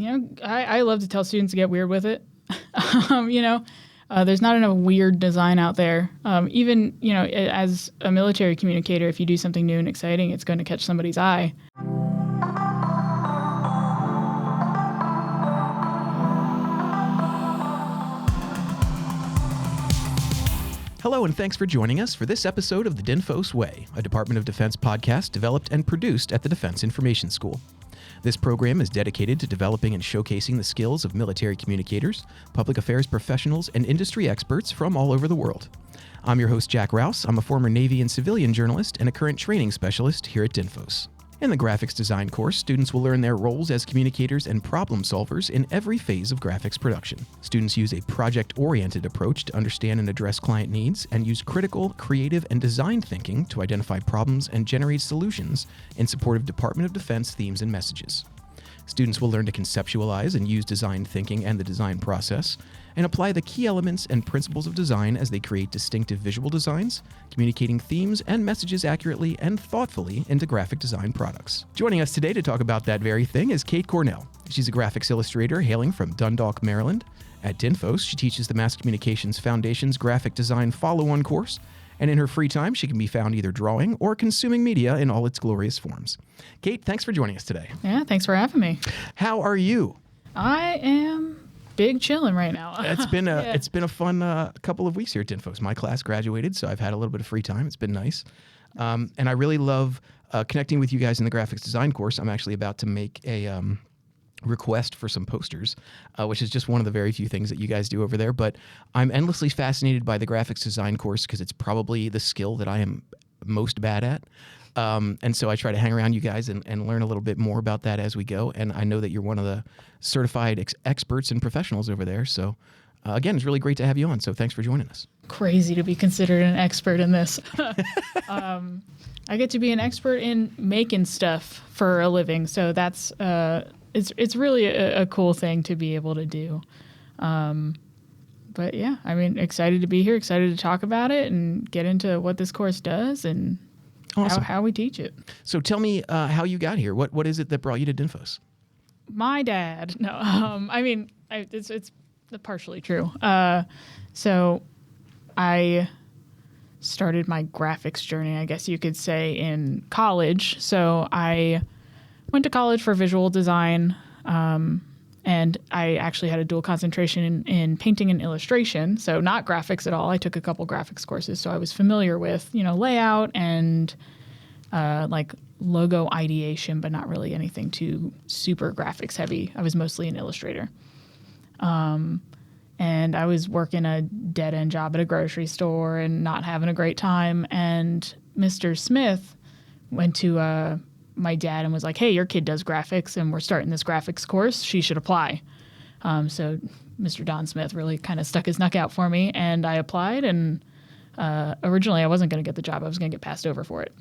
I love to tell students to get weird with it. There's not enough weird design out there. Even, as a military communicator, if you do something new and exciting, it's going to catch somebody's eye. Hello, and thanks for joining us for this episode of the DINFOS Way, a Department of Defense podcast developed and produced at the Defense Information School. This program is dedicated to developing and showcasing the skills of military communicators, public affairs professionals, and industry experts from all over the world. I'm your host, Jack Rouse. I'm a former Navy and civilian journalist and a current training specialist here at DINFOS. In the graphics design course, students will learn their roles as communicators and problem solvers in every phase of graphics production. Students use a project-oriented approach to understand and address client needs and use critical, creative, and design thinking to identify problems and generate solutions in support of Department of Defense themes and messages. Students will learn to conceptualize and use design thinking and the design process, and apply the key elements and principles of design as they create distinctive visual designs, communicating themes and messages accurately and thoughtfully into graphic design products. Joining us today to talk about that very thing is Kate Cornell. She's a graphics illustrator hailing from Dundalk, Maryland. At DINFOS, she teaches the Mass Communications Foundation's Graphic Design Follow-On course, and in her free time, she can be found either drawing or consuming media in all its glorious forms. Kate, thanks for joining us today. Yeah, thanks for having me. How are you? I am big chilling right now. It's been a fun couple of weeks here at DINFOS. My class graduated, so I've had a little bit of free time. It's been nice. And I really love connecting with you guys in the graphics design course. I'm actually about to make a request for some posters, which is just one of the very few things that you guys do over there. But I'm endlessly fascinated by the graphics design course because it's probably the skill that I am most bad at. And so I try to hang around you guys and learn a little bit more about that as we go. And I know that you're one of the certified experts and professionals over there. So again, it's really great to have you on. So thanks for joining us. Crazy to be considered an expert in this. I get to be an expert in making stuff for a living. So that's it's really a cool thing to be able to do. But yeah, I mean, excited to be here, excited to talk about it and get into what this course does and awesome. how we teach it. So tell me how you got here. What is it that brought you to DINFOS? My dad. No, I mean, it's partially true. So I started my graphics journey, I guess you could say, in college. So I went to college for visual design, and I actually had a dual concentration in painting and illustration, so not graphics at all. I took a couple graphics courses, so I was familiar with, layout and like logo ideation, but not really anything too super graphics heavy. I was mostly an illustrator. And I was working a dead-end job at a grocery store and not having a great time. And Mr. Smith went to my dad and was like, hey, your kid does graphics and we're starting this graphics course. She should apply. So Mr. Don Smith really kind of stuck his neck out for me, and I applied. And originally I wasn't going to get the job. I was going to get passed over for it.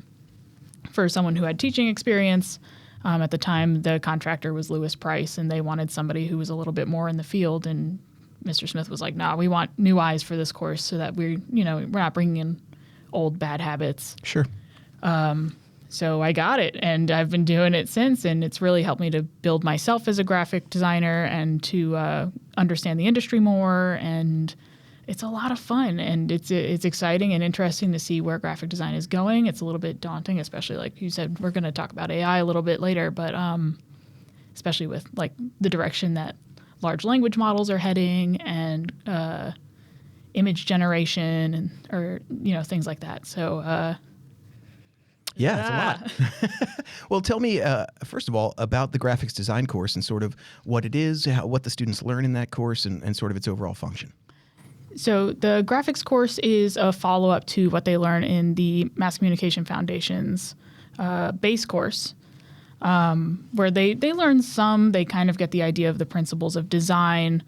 For someone who had teaching experience, at the time the contractor was Lewis Price, and they wanted somebody who was a little bit more in the field. And Mr. Smith was like, nah, we want new eyes for this course so that we're not bringing in old bad habits. Sure. So I got it, and I've been doing it since, and it's really helped me to build myself as a graphic designer and to understand the industry more, and it's a lot of fun, and it's exciting and interesting to see where graphic design is going. It's a little bit daunting, especially like you said, we're going to talk about AI a little bit later, but especially with like the direction that large language models are heading and image generation or things like that. So yeah, it's a lot. Well, tell me, first of all, about the graphics design course and sort of what it is, what the students learn in that course, and sort of its overall function. So the graphics course is a follow-up to what they learn in the Mass Communication Foundation's base course, where they learn some. They kind of get the idea of the principles of design.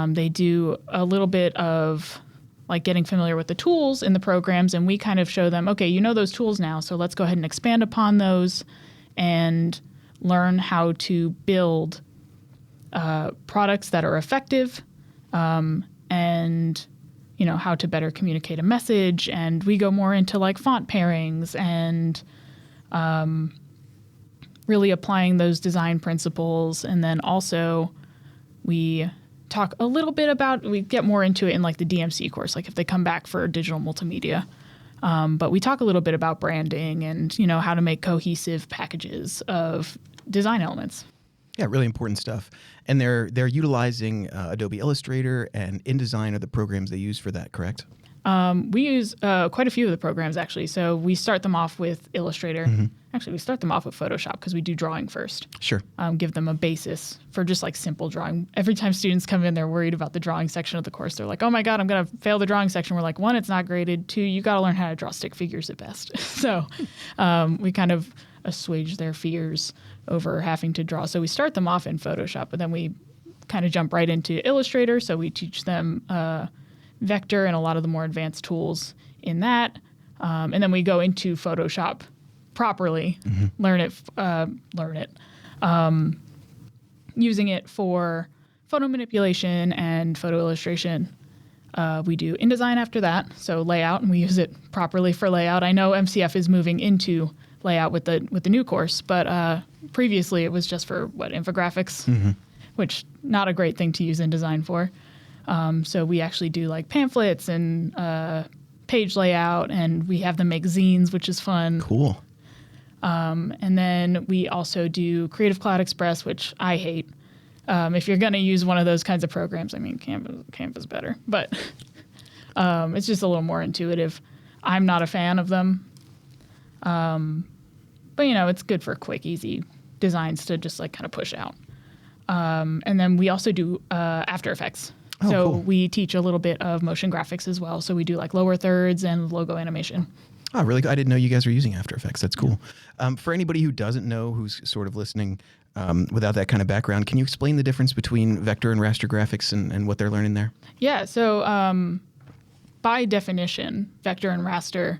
They do a little bit of like getting familiar with the tools in the programs, and we kind of show them, okay, you know those tools now, so let's go ahead and expand upon those and learn how to build products that are effective, and how to better communicate a message. And we go more into like font pairings and really applying those design principles, and then also We talk a little bit about, we get more into it in like the DMC course, like if they come back for digital multimedia. But we talk a little bit about branding and, how to make cohesive packages of design elements. Yeah, really important stuff. And they're utilizing Adobe Illustrator and InDesign are the programs they use for that, correct? We use quite a few of the programs, actually. So we start them off with Illustrator. Mm-hmm. Actually, we start them off with Photoshop because we do drawing first. Sure. Give them a basis for just like simple drawing. Every time students come in, they're worried about the drawing section of the course. They're like, oh my God, I'm going to fail the drawing section. We're like, 1, it's not graded. 2, you got to learn how to draw stick figures at best. So we kind of assuage their fears over having to draw. So we start them off in Photoshop, but then we kind of jump right into Illustrator. So we teach them vector and a lot of the more advanced tools in that. And then we go into Photoshop properly, mm-hmm. learn it, using it for photo manipulation and photo illustration. We do InDesign after that, so layout, and we use it properly for layout. I know MCF is moving into layout with the new course, but previously it was just for infographics, mm-hmm. which not a great thing to use InDesign for. So we actually do like pamphlets and page layout, and we have them make zines, which is fun. Cool. And then we also do Creative Cloud Express, which I hate. If you're going to use one of those kinds of programs, I mean, Canva's better, but it's just a little more intuitive. I'm not a fan of them. But, it's good for quick, easy designs to just like kind of push out. And then we also do After Effects. Oh, so cool. we teach a little bit of motion graphics as well. So we do like lower thirds and logo animation. Oh, really? I didn't know you guys were using After Effects. That's cool. For anybody who doesn't know, who's sort of listening without that kind of background, can you explain the difference between vector and raster graphics and what they're learning there? Yeah. So by definition, vector and raster,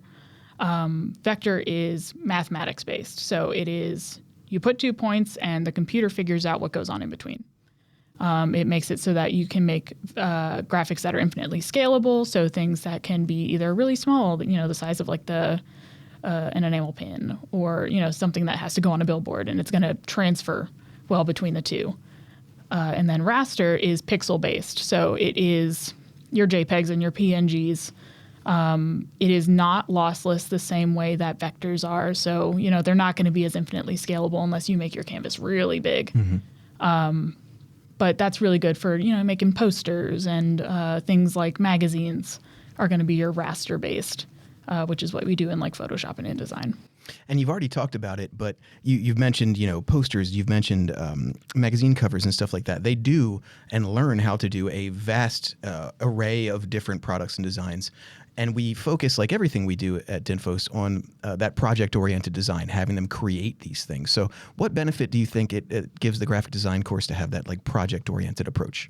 vector is mathematics based. So it is, you put 2 points and the computer figures out what goes on in between. It makes it so that you can make graphics that are infinitely scalable. So things that can be either really small, the size of like an enamel pin, or something that has to go on a billboard, and it's going to transfer well between the two. And then raster is pixel based, so it is your JPEGs and your PNGs. It is not lossless the same way that vectors are. So they're not going to be as infinitely scalable unless you make your canvas really big. Mm-hmm. But that's really good for, making posters and things like magazines are going to be your raster based, which is what we do in like Photoshop and InDesign. And you've already talked about it, but you've mentioned, posters, you've mentioned magazine covers and stuff like that. They do and learn how to do a vast array of different products and designs. And we focus, like everything we do at DINFOS, on that project-oriented design, having them create these things. So what benefit do you think it gives the graphic design course to have that like project-oriented approach?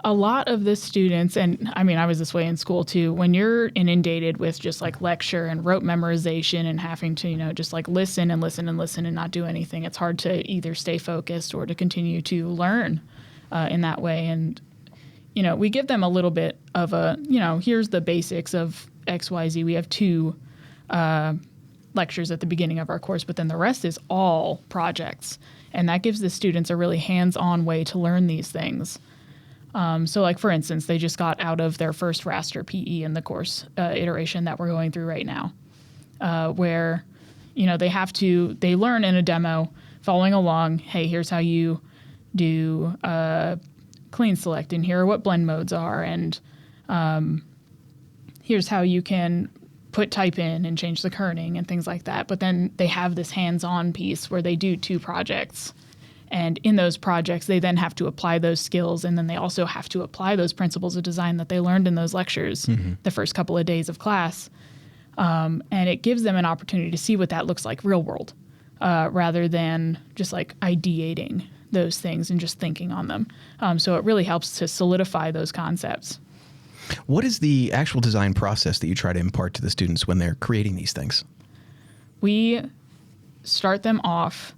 A lot of the students, and I mean, I was this way in school too, when you're inundated with just like lecture and rote memorization and having to, just like listen and listen and listen and not do anything, it's hard to either stay focused or to continue to learn in that way. And we give them a little bit of a, here's the basics of XYZ. We have 2 lectures at the beginning of our course, but then the rest is all projects. And that gives the students a really hands-on way to learn these things. So like, for instance, they just got out of their first raster PE in the course iteration that we're going through right now, where, they learn in a demo following along, hey, here's how you do clean select, and here are what blend modes are, and here's how you can put type in and change the kerning and things like that. But then they have this hands-on piece where they do 2 projects, and in those projects they then have to apply those skills, and then they also have to apply those principles of design that they learned in those lectures the first couple of days of class, and it gives them an opportunity to see what that looks like real world, rather than just like ideating those things and just thinking on them. So it really helps to solidify those concepts. What is the actual design process that you try to impart to the students when they're creating these things? We start them off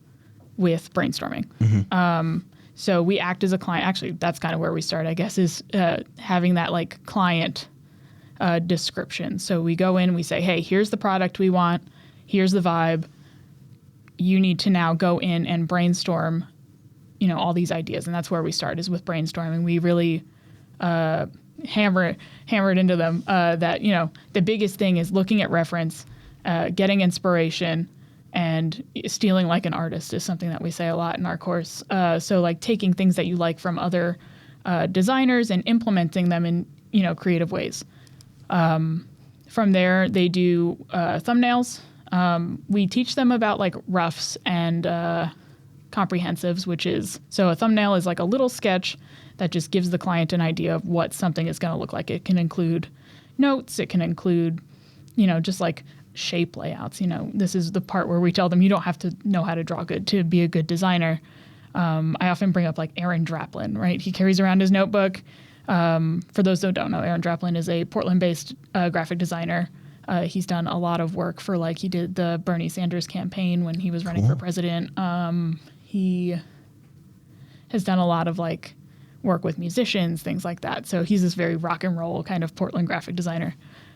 with brainstorming. So we act as a client. Actually, that's kind of where we start, I guess, is having that like client description. So we go in, we say, hey, here's the product we want. Here's the vibe. You need to now go in and brainstorm all these ideas. And that's where we start, is with brainstorming. We really hammer it into them that, the biggest thing is looking at reference, getting inspiration, and stealing like an artist is something that we say a lot in our course. So like taking things that you like from other designers and implementing them in, creative ways. From there, they do thumbnails. We teach them about like roughs and comprehensives, which is, so a thumbnail is like a little sketch that just gives the client an idea of what something is going to look like. It can include notes. It can include, just like shape layouts. This is the part where we tell them you don't have to know how to draw good to be a good designer. I often bring up like Aaron Draplin, right? He carries around his notebook. For those who don't know, Aaron Draplin is a Portland-based graphic designer. He's done a lot of work for, like, he did the Bernie Sanders campaign when he was running for president. He has done a lot of like work with musicians, things like that. So he's this very rock and roll kind of Portland graphic designer.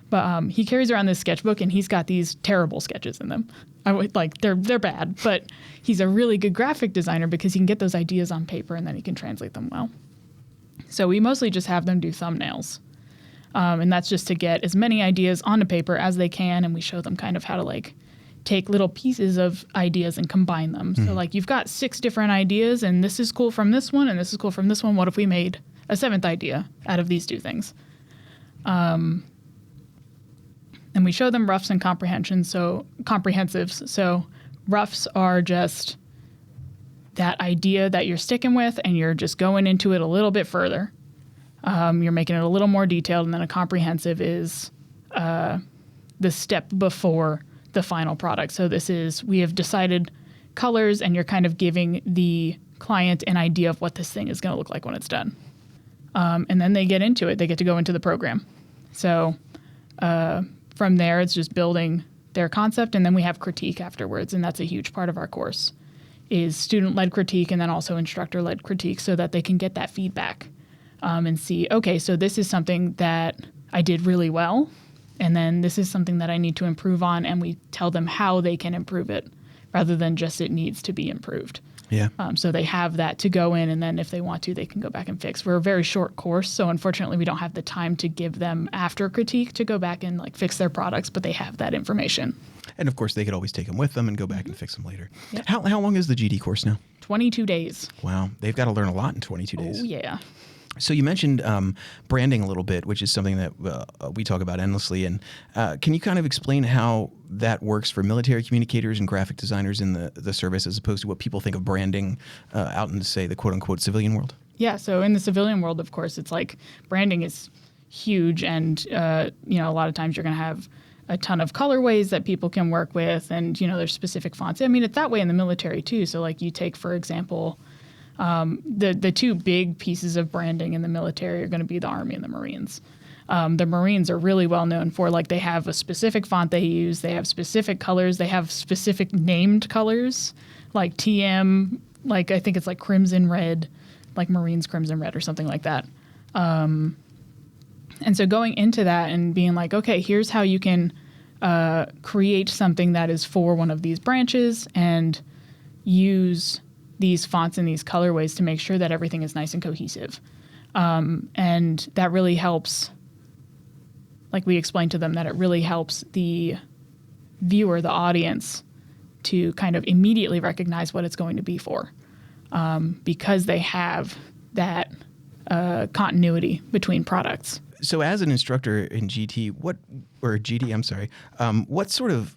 But he carries around this sketchbook, and he's got these terrible sketches in them. They're bad, but he's a really good graphic designer because he can get those ideas on paper and then he can translate them well. So we mostly just have them do thumbnails. And that's just to get as many ideas onto paper as they can, and we show them kind of how to like take little pieces of ideas and combine them. Mm-hmm. So like you've got 6 different ideas, and this is cool from this one, and this is cool from this one. What if we made a 7th idea out of these 2 things? And we show them roughs and comprehensives. So roughs are just that idea that you're sticking with, and you're just going into it a little bit further. You're making it a little more detailed, and then a comprehensive is the step before the final product. So this is, we have decided colors, and you're kind of giving the client an idea of what this thing is going to look like when it's done. And then they get into it. They get to go into the program. So from there, it's just building their concept, and then we have critique afterwards, and that's a huge part of our course, is student-led critique and then also instructor-led critique, so that they can get that feedback and see, okay, so this is something that I did really well, and then this is something that I need to improve on, and we tell them how they can improve it rather than just it needs to be improved. Yeah. So they have that to go in, and then if they want to, they can go back and fix. We're a very short course, so unfortunately we don't have the time to give them after critique to go back and like fix their products, but they have that information. And of course, they could always take them with them and go back and fix them later. Yep. How long is the GD course now? 22 days. Wow. They've got to learn a lot in 22 days. Oh, yeah. So you mentioned branding a little bit, which is something that we talk about endlessly. And can you kind of explain how that works for military communicators and graphic designers in the service, as opposed to what people think of branding out in, say, the quote-unquote civilian world? Yeah, so in the civilian world, of course, it's like branding is huge. And, a lot of times you're going to have a ton of colorways that people can work with. And, there's specific fonts. I mean, it's that way in the military, too. So, like, you take, for example, the 2 big pieces of branding in the military are going to be the Army and the Marines. The Marines are really well known for, like, they have a specific font they use. They have specific colors. They have specific named colors, like TM, like I think it's like crimson red, like Marines crimson red or something like that. And so going into that and being like, okay, here's how you can create something that is for one of these branches and use these fonts and these colorways to make sure that everything is nice and cohesive. And that really helps, like we explained to them, that it really helps the viewer, the audience, to kind of immediately recognize what it's going to be for, because they have that continuity between products. So as an instructor in GD, what sort of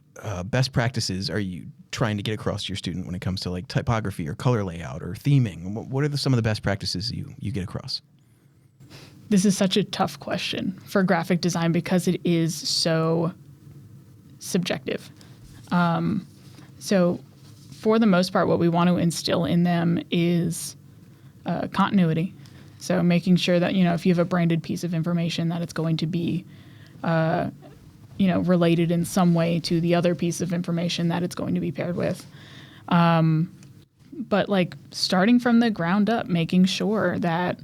best practices are you trying to get across to your student when it comes to like typography or color layout or theming? What are some of the best practices you get across? This is such a tough question for graphic design because it is so subjective. So for the most part, what we want to instill in them is continuity. So making sure that, if you have a branded piece of information, that it's going to be related in some way to the other piece of information that it's going to be paired with. But like starting from the ground up, making sure that,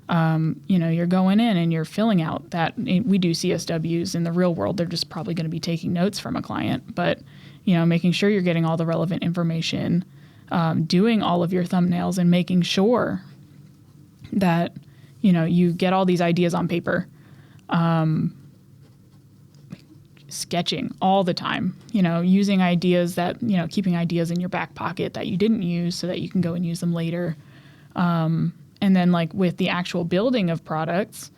you're going in and you're filling out that we do CSWs in the real world. They're just probably going to be taking notes from a client, but, making sure you're getting all the relevant information, doing all of your thumbnails and making sure that, you get all these ideas on paper, sketching all the time, using ideas that, keeping ideas in your back pocket that you didn't use so that you can go and use them later. And then like with the actual building of products,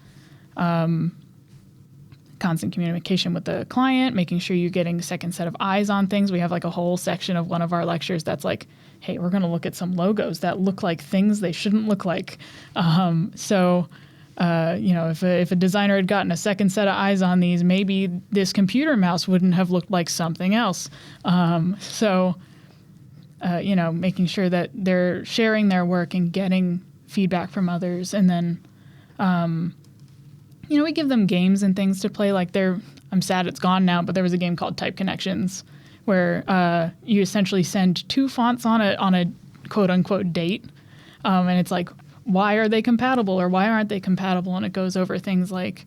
constant communication with the client, making sure you're getting a second set of eyes on things. We have like a whole section of one of our lectures that's like, hey, we're going to look at some logos that look like things they shouldn't look like. If a designer had gotten a second set of eyes on these, maybe this computer mouse wouldn't have looked like something else. Making sure that they're sharing their work and getting feedback from others. And then, we give them games and things to play. Like I'm sad it's gone now, but there was a game called Type Connections where you essentially send two fonts on a quote unquote date. And it's like, why are they compatible or why aren't they compatible? And it goes over things like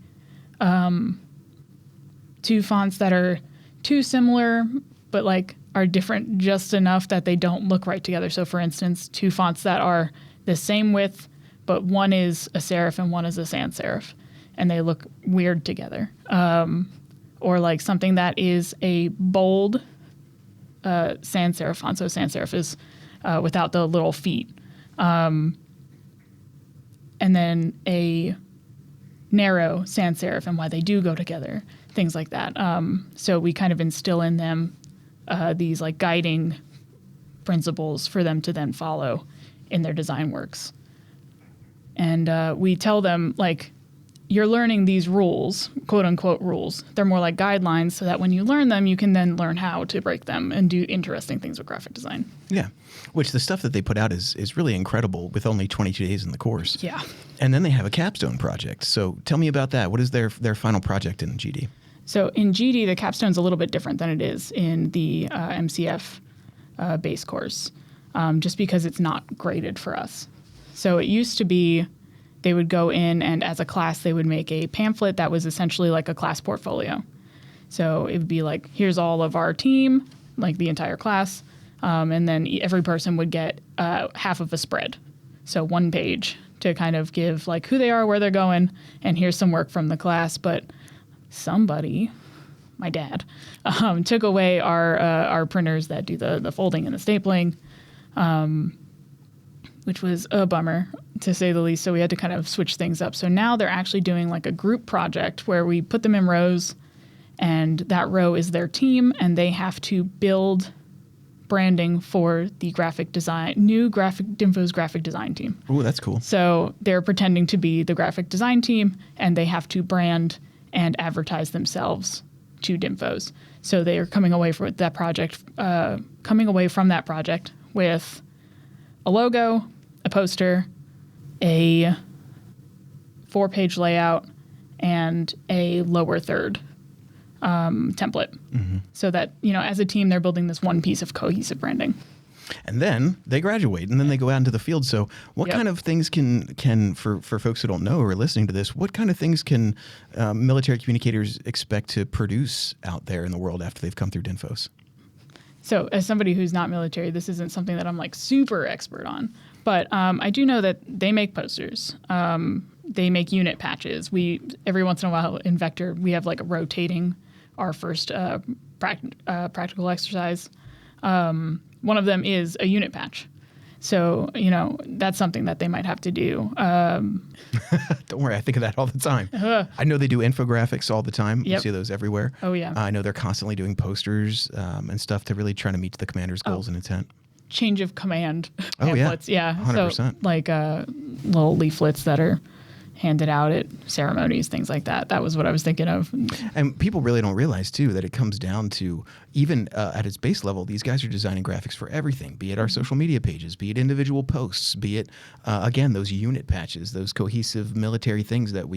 two fonts that are too similar, but like are different just enough that they don't look right together. So for instance, two fonts that are the same width, but one is a serif and one is a sans serif, and they look weird together. Or like something that is a bold sans serif font. So sans serif is without the little feet. And then a narrow sans serif and why they do go together, things like that. So we kind of instill in them these like guiding principles for them to then follow in their design works. And we tell them, like, you're learning these rules, quote unquote rules. They're more like guidelines so that when you learn them, you can then learn how to break them and do interesting things with graphic design. Yeah, which the stuff that they put out is really incredible with only 22 days in the course. Yeah. And then they have a capstone project. So tell me about that. What is their final project in GD? So in GD, the capstone's a little bit different than it is in the MCF base course, just because it's not graded for us. So it used to be they would go in and as a class, they would make a pamphlet that was essentially like a class portfolio. So it would be like, here's all of our team, like the entire class. And then every person would get half of a spread. So one page to kind of give like who they are, where they're going, and here's some work from the class. But somebody, my dad, took away our printers that do the folding and the stapling, which was a bummer, to say the least. So we had to kind of switch things up. So now they're actually doing like a group project where we put them in rows, and that row is their team, and they have to build branding for the DINFOS graphic design team. Oh, that's cool. So they're pretending to be the graphic design team, and they have to brand and advertise themselves to DINFOS. So they are coming away from that project with a logo, a poster, a 4-page layout, and a lower third template. Mm-hmm. So that, as a team, they're building this one piece of cohesive branding. And then they graduate, and then they go out into the field. So what kind of things can for folks who don't know or are listening to this, what kind of things can military communicators expect to produce out there in the world after they've come through DINFOS? So as somebody who's not military, this isn't something that I'm like super expert on. But I do know that they make posters. They make unit patches. Every once in a while in Vector, we have like a rotating our first practical exercise. One of them is a unit patch. So, that's something that they might have to do. Don't worry, I think of that all the time. I know they do infographics all the time. You see those everywhere. Oh, yeah. I know they're constantly doing posters and stuff to really try to meet the commander's goals and intent. Change of command pamphlets. Yeah. 100%. So, like little leaflets that are handed out at ceremonies, things like that. That was what I was thinking of. And people really don't realize, too, that it comes down to, even at its base level, these guys are designing graphics for everything, be it our social media pages, be it individual posts, be it, again, those unit patches, those cohesive military things that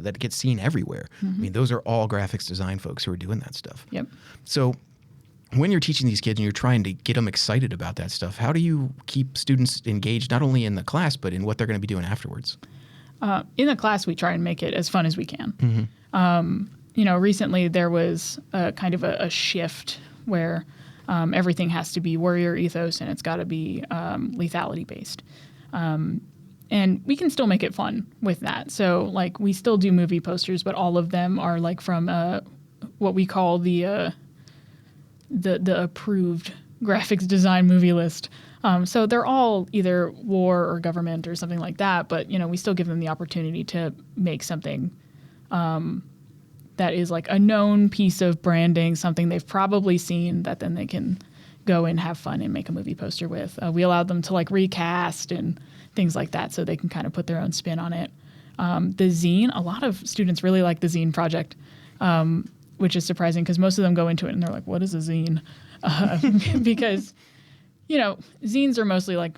that get seen everywhere. Mm-hmm. I mean, those are all graphics design folks who are doing that stuff. Yep. So when you're teaching these kids and you're trying to get them excited about that stuff, how do you keep students engaged not only in the class, but in what they're going to be doing afterwards? In the class, we try and make it as fun as we can. Mm-hmm. Recently there was kind of a shift where Everything has to be warrior ethos, and it's got to be lethality based. And we can still make it fun with that. So like we still do movie posters, but all of them are like from what we call the approved graphics design movie list. So they're all either war or government or something like that. But, we still give them the opportunity to make something that is like a known piece of branding, something they've probably seen that then they can go and have fun and make a movie poster with. We allowed them to like recast and things like that so they can kind of put their own spin on it. The zine, a lot of students really like the zine project, which is surprising because most of them go into it and they're like, what is a zine? Because, zines are mostly like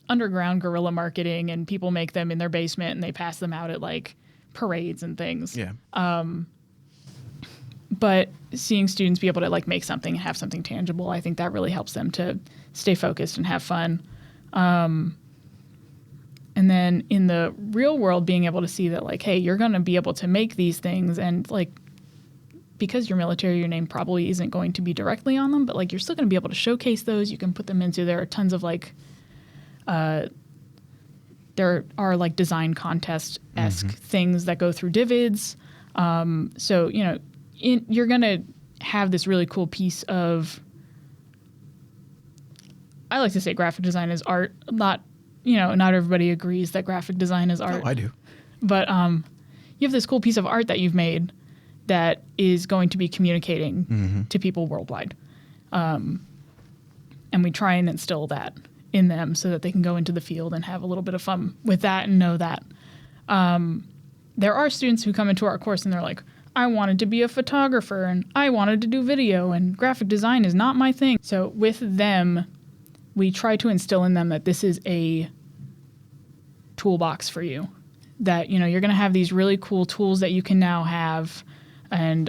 underground guerrilla marketing and people make them in their basement and they pass them out at like parades and things. Yeah. But seeing students be able to like make something and have something tangible, I think that really helps them to stay focused and have fun. And then in the real world, being able to see that like, hey, you're going to be able to make these things and like, because you're military, your name probably isn't going to be directly on them, but like you're still going to be able to showcase those. You can put them into, there are tons of like, there are like design contest-esque things that go through Divids. So, you're going to have this really cool piece of, I like to say graphic design is art. Not everybody agrees that graphic design is art. Oh, I do. But you have this cool piece of art that you've made that is going to be communicating to people worldwide. And we try and instill that in them so that they can go into the field and have a little bit of fun with that and know that. There are students who come into our course and they're like, I wanted to be a photographer and I wanted to do video and graphic design is not my thing. So with them, we try to instill in them that this is a toolbox for you, that, you're going to have these really cool tools that you can now have and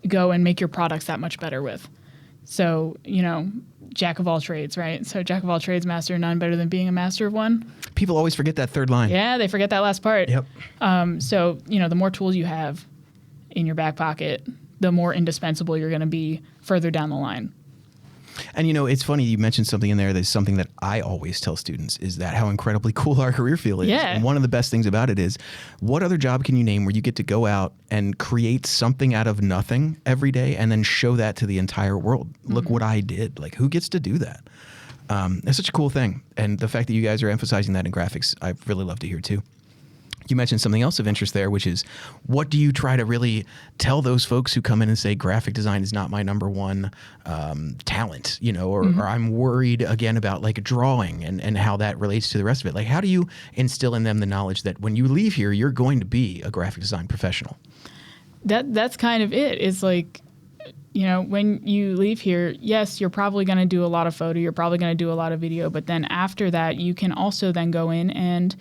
go and make your products that much better with. So, jack of all trades, right? So jack of all trades, master of none, better than being a master of one. People always forget that third line. Yeah, they forget that last part. Yep. So, the more tools you have in your back pocket, the more indispensable you're going to be further down the line. And it's funny, you mentioned something in there that's something that I always tell students is that how incredibly cool our career field is. Yeah. And one of the best things about it is, what other job can you name where you get to go out and create something out of nothing every day and then show that to the entire world? Look what I did. Like, who gets to do that? It's such a cool thing. And the fact that you guys are emphasizing that in graphics, I really love to hear too. You mentioned something else of interest there, which is, what do you try to really tell those folks who come in and say graphic design is not my number one talent, or I'm worried again about like drawing and how that relates to the rest of it? Like, how do you instill in them the knowledge that when you leave here, you're going to be a graphic design professional? That's kind of it. It's like, when you leave here, yes, you're probably going to do a lot of photo, you're probably going to do a lot of video, but then after that, you can also then go in and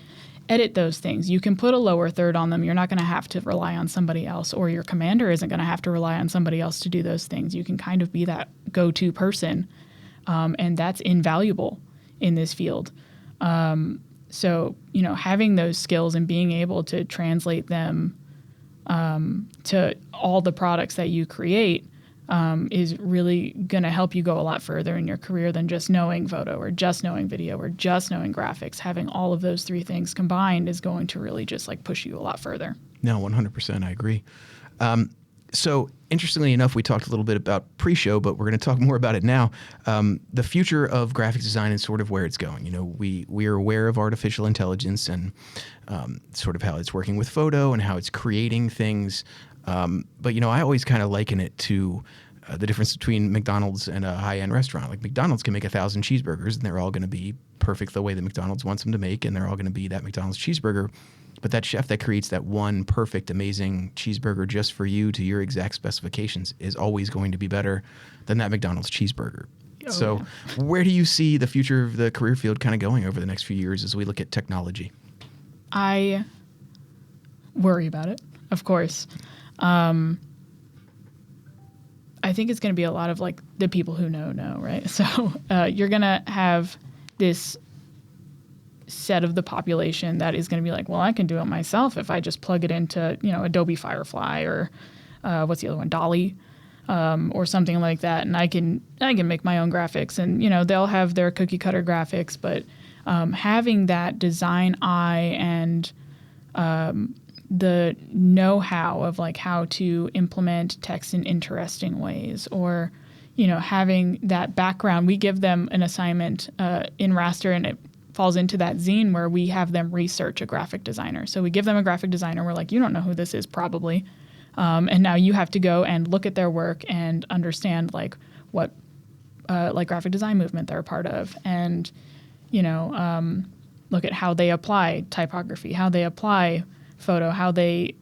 edit those things. You can put a lower third on them. You're not going to have to rely on somebody else, or your commander isn't going to have to rely on somebody else to do those things. You can kind of be that go-to person, and that's invaluable in this field. So, having those skills and being able to translate them to all the products that you create is really going to help you go a lot further in your career than just knowing photo or just knowing video or just knowing graphics. Having all of those three things combined is going to really just like push you a lot further. No, 100%. I agree. So interestingly enough, we talked a little bit about pre-show, but we're going to talk more about it now. The future of graphics design is sort of where it's going. We are aware of artificial intelligence and sort of how it's working with photo and how it's creating things. But, I always kind of liken it to the difference between McDonald's and a high-end restaurant. Like, McDonald's can make 1,000 cheeseburgers, and they're all going to be perfect the way that McDonald's wants them to make, and they're all going to be that McDonald's cheeseburger. But that chef that creates that one perfect, amazing cheeseburger just for you to your exact specifications is always going to be better than that McDonald's cheeseburger. Oh, So yeah. Where do you see the future of the career field kind of going over the next few years as we look at technology? I worry about it, of course. I think it's going to be a lot of like the people who know, right? So you're going to have this set of the population that is going to be like, well, I can do it myself if I just plug it into, Adobe Firefly or what's the other one, Dolly. or something like that, and I can make my own graphics, and they'll have their cookie cutter graphics, but having that design eye and the know-how of like how to implement text in interesting ways, or having that background. We give them an assignment in raster, and it falls into that zine where we have them research a graphic designer. So we give them a graphic designer. We're like, you don't know who this is probably. And now you have to go and look at their work and understand like what like graphic design movement they're a part of, and look at how they apply typography, how they apply photo, how they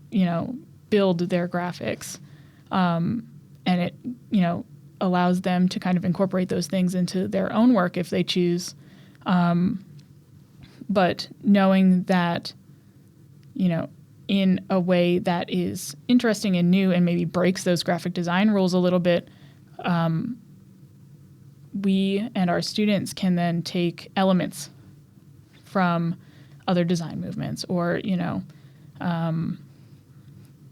build their graphics, and it allows them to kind of incorporate those things into their own work if they choose. But knowing that in a way that is interesting and new and maybe breaks those graphic design rules a little bit, we and our students can then take elements from other design movements or,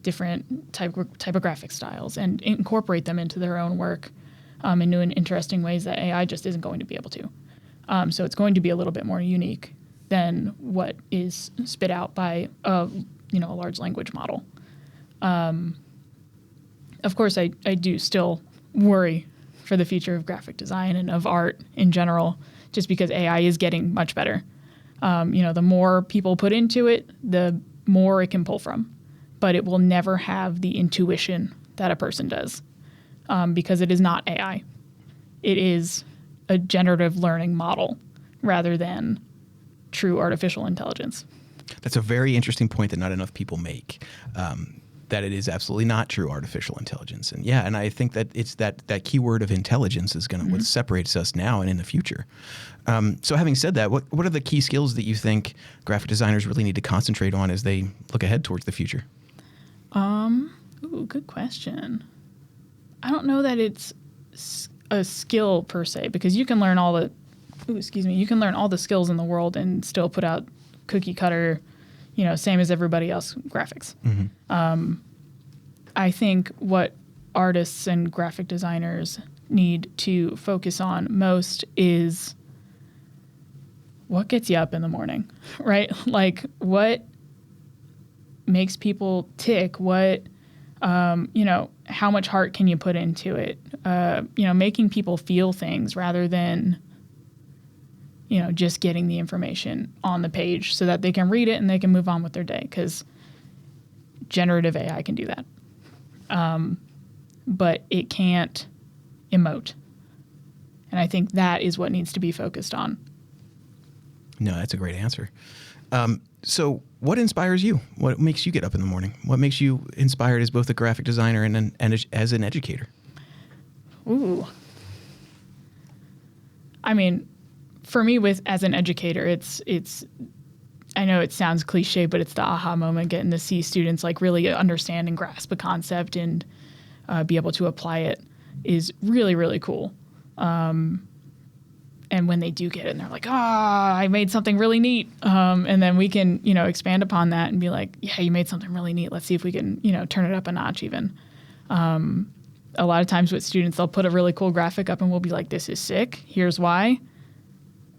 different typographic styles and incorporate them into their own work in new and interesting ways that AI just isn't going to be able to. So it's going to be a little bit more unique than what is spit out by a large language model. Of course, I do still worry for the future of graphic design and of art in general, just because AI is getting much better. The more people put into it, the more it can pull from. But it will never have the intuition that a person does, because it is not AI. It is a generative learning model rather than true artificial intelligence. That's a very interesting point that not enough people make, that it is absolutely not true artificial intelligence. And yeah, and I think that it's that keyword of intelligence is going to what separates us now and in the future. So having said that, what are the key skills that you think graphic designers really need to concentrate on as they look ahead towards the future? Good question. I don't know that it's a skill per se, because you can learn all the skills in the world and still put out cookie cutter, same as everybody else graphics. Mm-hmm. I think what artists and graphic designers need to focus on most is what gets you up in the morning, right? Like what makes people tick, what, how much heart can you put into it? Making people feel things rather than, just getting the information on the page so that they can read it and they can move on with their day, because generative AI can do that. But it can't emote. And I think that is what needs to be focused on. No, that's a great answer. So what inspires you? What makes you get up in the morning? What makes you inspired as both a graphic designer and as an educator? Ooh. I mean, for me, as an educator, it's I know it sounds cliche, but it's the aha moment, getting to see students like really understand and grasp a concept and be able to apply it is really, really cool. And when they do get it and they're like, I made something really neat. And then we can, expand upon that and be like, yeah, you made something really neat. Let's see if we can, turn it up a notch even. A lot of times with students, they'll put a really cool graphic up and we'll be like, this is sick. Here's why.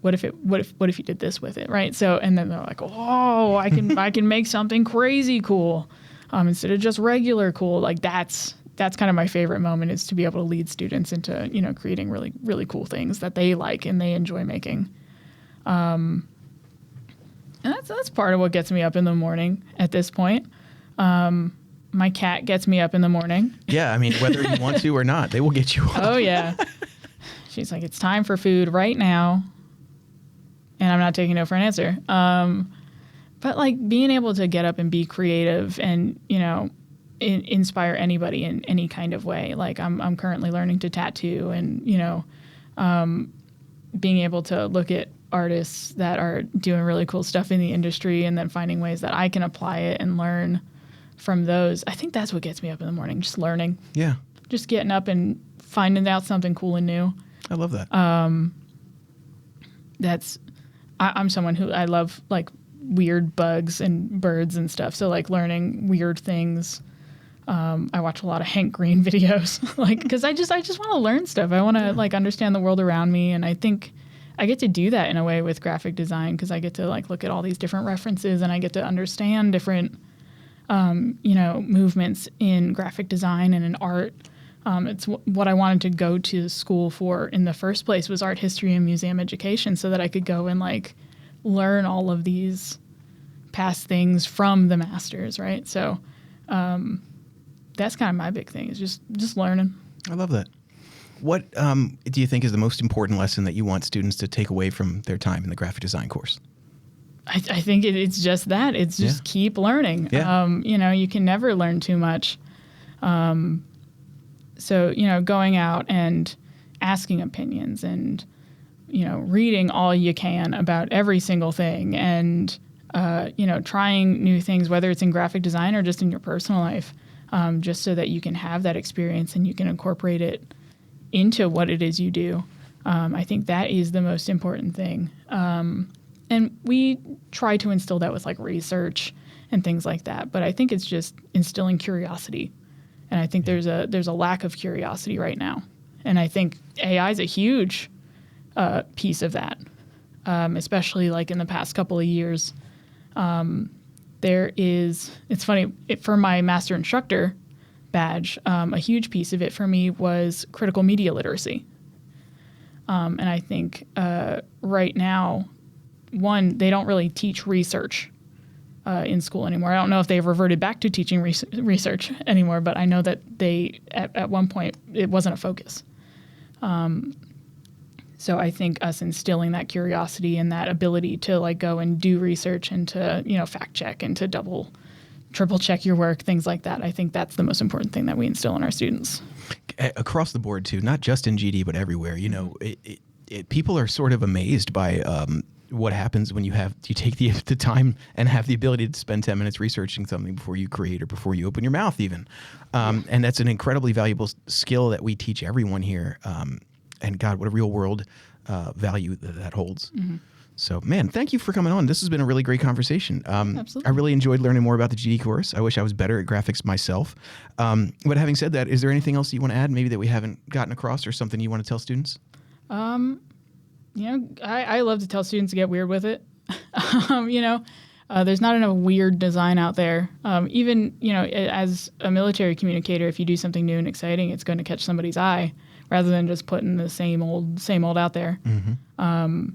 What if you did this with it? Right. So, and then they're like, I can make something crazy cool instead of just regular cool. Like that's kind of my favorite moment, is to be able to lead students into, creating really, really cool things that they like and they enjoy making. And that's part of what gets me up in the morning at this point. My cat gets me up in the morning. Yeah, I mean, whether you want to or not, they will get you up. Oh, yeah. She's like, it's time for food right now. And I'm not taking no for an answer. But like being able to get up and be creative and, inspire anybody in any kind of way. Like I'm currently learning to tattoo, and, being able to look at artists that are doing really cool stuff in the industry and then finding ways that I can apply it and learn from those. I think that's what gets me up in the morning, just learning. Yeah. Just getting up and finding out something cool and new. I love that. I'm someone who I love like weird bugs and birds and stuff. So like learning weird things I watch a lot of Hank Green videos, like, because I just want to learn stuff. I want to like understand the world around me, and I think I get to do that in a way with graphic design because I get to like look at all these different references, and I get to understand different movements in graphic design and in art. It's what I wanted to go to school for in the first place was art history and museum education, so that I could go and like learn all of these past things from the masters, right? So that's kind of my big thing is just learning. I love that. What do you think is the most important lesson that you want students to take away from their time in the graphic design course? I think it's just that. It's just keep learning. Yeah. You can never learn too much. So, going out and asking opinions and, reading all you can about every single thing and, trying new things, whether it's in graphic design or just in your personal life, just so that you can have that experience and you can incorporate it into what it is you do. I think that is the most important thing. And we try to instill that with like research and things like that. But I think it's just instilling curiosity. And I think there's a lack of curiosity right now. And I think AI is a huge piece of that, especially like in the past couple of years. It's funny, for my master instructor badge, a huge piece of it for me was critical media literacy. And I think right now, one, they don't really teach research in school anymore. I don't know if they've reverted back to teaching research anymore, but I know that they, at one point, it wasn't a focus. So I think us instilling that curiosity and that ability to like go and do research and to, fact check and to triple check your work, things like that. I think that's the most important thing that we instill in our students. Across the board too, not just in GD, but everywhere, people are sort of amazed by what happens when you take the time and have the ability to spend 10 minutes researching something before you create or before you open your mouth even. And that's an incredibly valuable skill that we teach everyone here. And God, what a real world value that holds. Mm-hmm. So, man, thank you for coming on. This has been a really great conversation. Absolutely. I really enjoyed learning more about the GD course. I wish I was better at graphics myself. But having said that, is there anything else you want to add, maybe that we haven't gotten across, or something you want to tell students? I love to tell students to get weird with it. There's not enough weird design out there. Even, as a military communicator, if you do something new and exciting, it's going to catch somebody's eye rather than just putting the same old out there. Mm-hmm.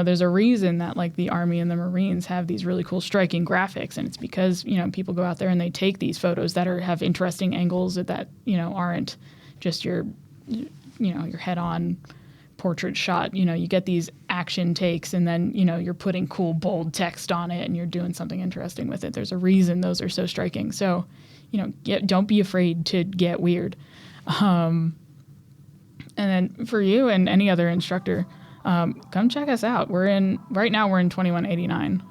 There's a reason that like the Army and the Marines have these really cool striking graphics, and it's because, people go out there and they take these photos that have interesting angles that aren't just your head-on portrait shot. You get these action takes, and then, you're putting cool, bold text on it, and you're doing something interesting with it. There's a reason those are so striking. So, don't be afraid to get weird. And then for you and any other instructor, come check us out. Right now we're in 2189,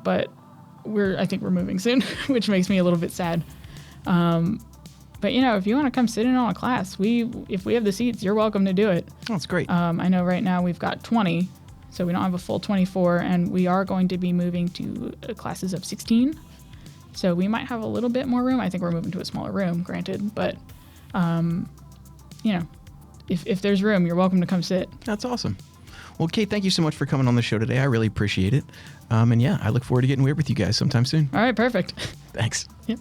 but I think we're moving soon, which makes me a little bit sad. But if you want to come sit in on a class, if we have the seats, you're welcome to do it. Oh, that's great. I know right now we've got 20, so we don't have a full 24, and we are going to be moving to classes of 16. So we might have a little bit more room. I think we're moving to a smaller room, granted, but if there's room, you're welcome to come sit. That's awesome. Well, Kate, thank you so much for coming on the show today. I really appreciate it. And I look forward to getting weird with you guys sometime soon. All right, perfect. Thanks. Yep.